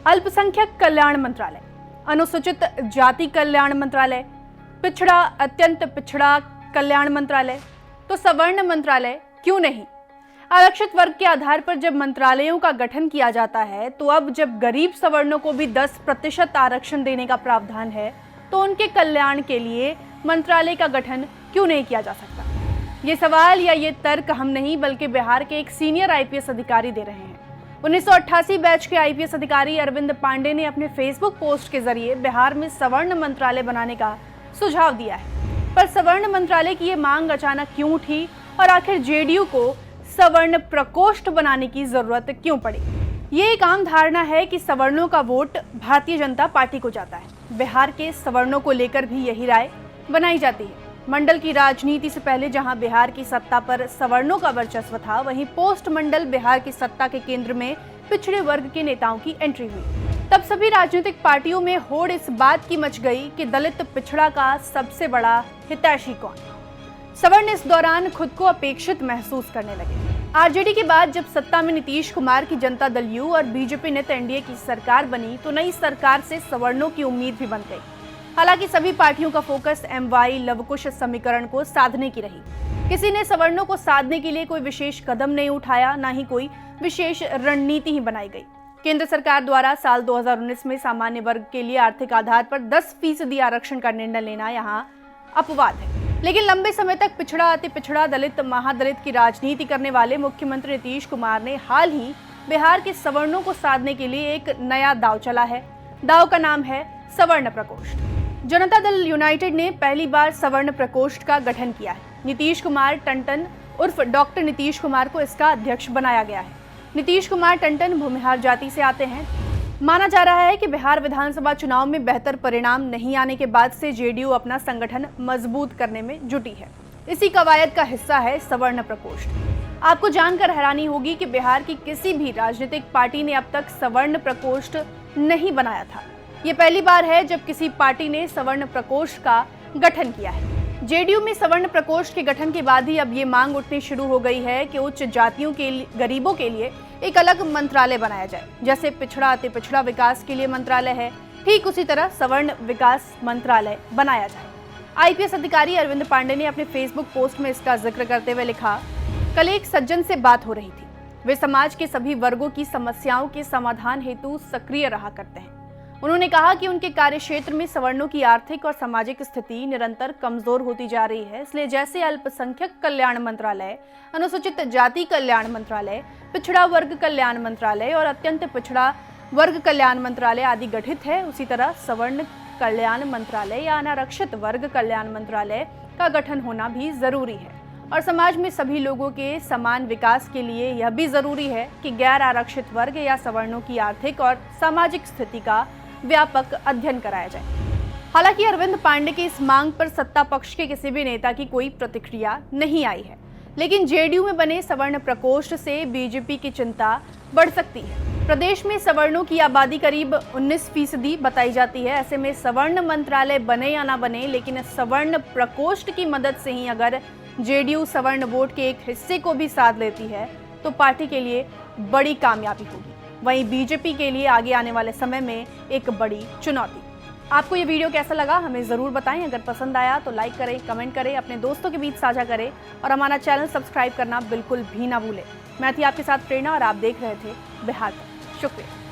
अल्पसंख्यक कल्याण मंत्रालय, अनुसूचित जाति कल्याण मंत्रालय, पिछड़ा अत्यंत पिछड़ा कल्याण मंत्रालय, तो सवर्ण मंत्रालय क्यों नहीं? आरक्षित वर्ग के आधार पर जब मंत्रालयों का गठन किया जाता है, तो अब जब गरीब सवर्णों को भी 10% आरक्षण देने का प्रावधान है, तो उनके कल्याण के लिए मंत्रालय का गठन क्यों नहीं किया जा सकता? ये सवाल या ये तर्क हम नहीं बल्कि बिहार के एक सीनियर आईपीएस अधिकारी दे रहे हैं। 1988 बैच के आईपीएस अधिकारी अरविंद पांडे ने अपने फेसबुक पोस्ट के जरिए बिहार में सवर्ण मंत्रालय बनाने का सुझाव दिया है। पर सवर्ण मंत्रालय की ये मांग अचानक क्यों उठी और आखिर जेडीयू को सवर्ण प्रकोष्ठ बनाने की जरूरत क्यों पड़ी? ये एक आम धारणा है कि सवर्णों का वोट भारतीय जनता पार्टी को जाता है। बिहार के सवर्णों को लेकर भी यही राय बनाई जाती है। मंडल की राजनीति से पहले जहां बिहार की सत्ता पर सवर्णों का वर्चस्व था, वहीं पोस्ट मंडल बिहार की सत्ता के केंद्र में पिछड़े वर्ग के नेताओं की एंट्री हुई। तब सभी राजनीतिक पार्टियों में होड़ इस बात की मच गई कि दलित पिछड़ा का सबसे बड़ा हितैषी कौन? सवर्ण इस दौरान खुद को अपेक्षित महसूस करने लगे। आरजेडी के बाद जब सत्ता में नीतीश कुमार की जनता दल यू और बीजेपी नेत एनडीए की सरकार बनी, तो नई सरकार से सवर्णों की उम्मीद भी बन गई। हालांकि सभी पार्टियों का फोकस एमवाई लवकुश समीकरण को साधने की रही। किसी ने सवर्णों को साधने के लिए कोई विशेष कदम नहीं उठाया, ना ही कोई विशेष रणनीति ही बनाई गई। केंद्र सरकार द्वारा साल 2019 में सामान्य वर्ग के लिए आर्थिक आधार पर 10% आरक्षण का निर्णय लेना यहाँ अपवाद है। लेकिन लंबे समय तक पिछड़ा अति पिछड़ा दलित महादलित की राजनीति करने वाले मुख्यमंत्री नीतीश कुमार ने हाल ही बिहार के सवर्णों को साधने के लिए एक नया दांव चला है। दांव का नाम है सवर्ण प्रकोष्ठ। जनता दल यूनाइटेड ने पहली बार सवर्ण प्रकोष्ठ का गठन किया है। नीतीश कुमार टंडन उर्फ डॉक्टर नीतीश कुमार को इसका अध्यक्ष बनाया गया है। नीतीश कुमार टंडन भूमिहार जाति से आते हैं। माना जा रहा है कि बिहार विधानसभा चुनाव में बेहतर परिणाम नहीं आने के बाद से जेडीयू अपना संगठन मजबूत करने में जुटी है। इसी कवायद का हिस्सा है सवर्ण प्रकोष्ठ। आपको जानकर हैरानी होगी कि बिहार की किसी भी राजनीतिक पार्टी ने अब तक सवर्ण प्रकोष्ठ नहीं बनाया था। ये पहली बार है जब किसी पार्टी ने सवर्ण प्रकोष्ठ का गठन किया है। जेडीयू में सवर्ण प्रकोष्ठ के गठन के बाद ही अब ये मांग उठनी शुरू हो गई है कि उच्च जातियों के गरीबों के लिए एक अलग मंत्रालय बनाया जाए। जैसे पिछड़ा अति पिछड़ा विकास के लिए मंत्रालय है, ठीक उसी तरह सवर्ण विकास मंत्रालय बनाया जाए। आईपीएस अधिकारी अरविंद पांडे ने अपने फेसबुक पोस्ट में इसका जिक्र करते हुए लिखा, कल एक सज्जन से बात हो रही थी। वे समाज के सभी वर्गों की समस्याओं के समाधान हेतु सक्रिय रहा करते हैं। उन्होंने कहा कि उनके कार्यक्षेत्र में सवर्णों की आर्थिक और सामाजिक स्थिति निरंतर कमजोर होती जा रही है। इसलिए जैसे अल्पसंख्यक कल्याण मंत्रालय, अनुसूचित जाति कल्याण मंत्रालय, पिछड़ा वर्ग कल्याण मंत्रालय और अत्यंत पिछड़ा वर्ग कल्याण मंत्रालय आदि गठित है, उसी तरह सवर्ण कल्याण मंत्रालय या अनारक्षित वर्ग कल्याण मंत्रालय का गठन होना भी जरूरी है। और समाज में सभी लोगों के समान विकास के लिए यह भी जरूरी है कि गैर आरक्षित वर्ग या सवर्णों की आर्थिक और सामाजिक स्थिति का व्यापक अध्ययन कराया जाए। हालांकि अरविंद पांडे की इस मांग पर सत्ता पक्ष के किसी भी नेता की कोई प्रतिक्रिया नहीं आई है, लेकिन जेडीयू में बने सवर्ण प्रकोष्ठ से बीजेपी की चिंता बढ़ सकती है। प्रदेश में सवर्णों की आबादी करीब 19% बताई जाती है। ऐसे में सवर्ण मंत्रालय बने या ना बने, लेकिन सवर्ण प्रकोष्ठ की मदद से ही अगर जेडीयू सवर्ण वोट के एक हिस्से को भी साध लेती है, तो पार्टी के लिए बड़ी कामयाबी होगी। वहीं बीजेपी के लिए आगे आने वाले समय में एक बड़ी चुनौती। आपको ये वीडियो कैसा लगा हमें ज़रूर बताएं। अगर पसंद आया तो लाइक करें, कमेंट करें, अपने दोस्तों के बीच साझा करें और हमारा चैनल सब्सक्राइब करना बिल्कुल भी ना भूलें। मैं थी आपके साथ प्रेरणा और आप देख रहे थे बिहार तक। शुक्रिया।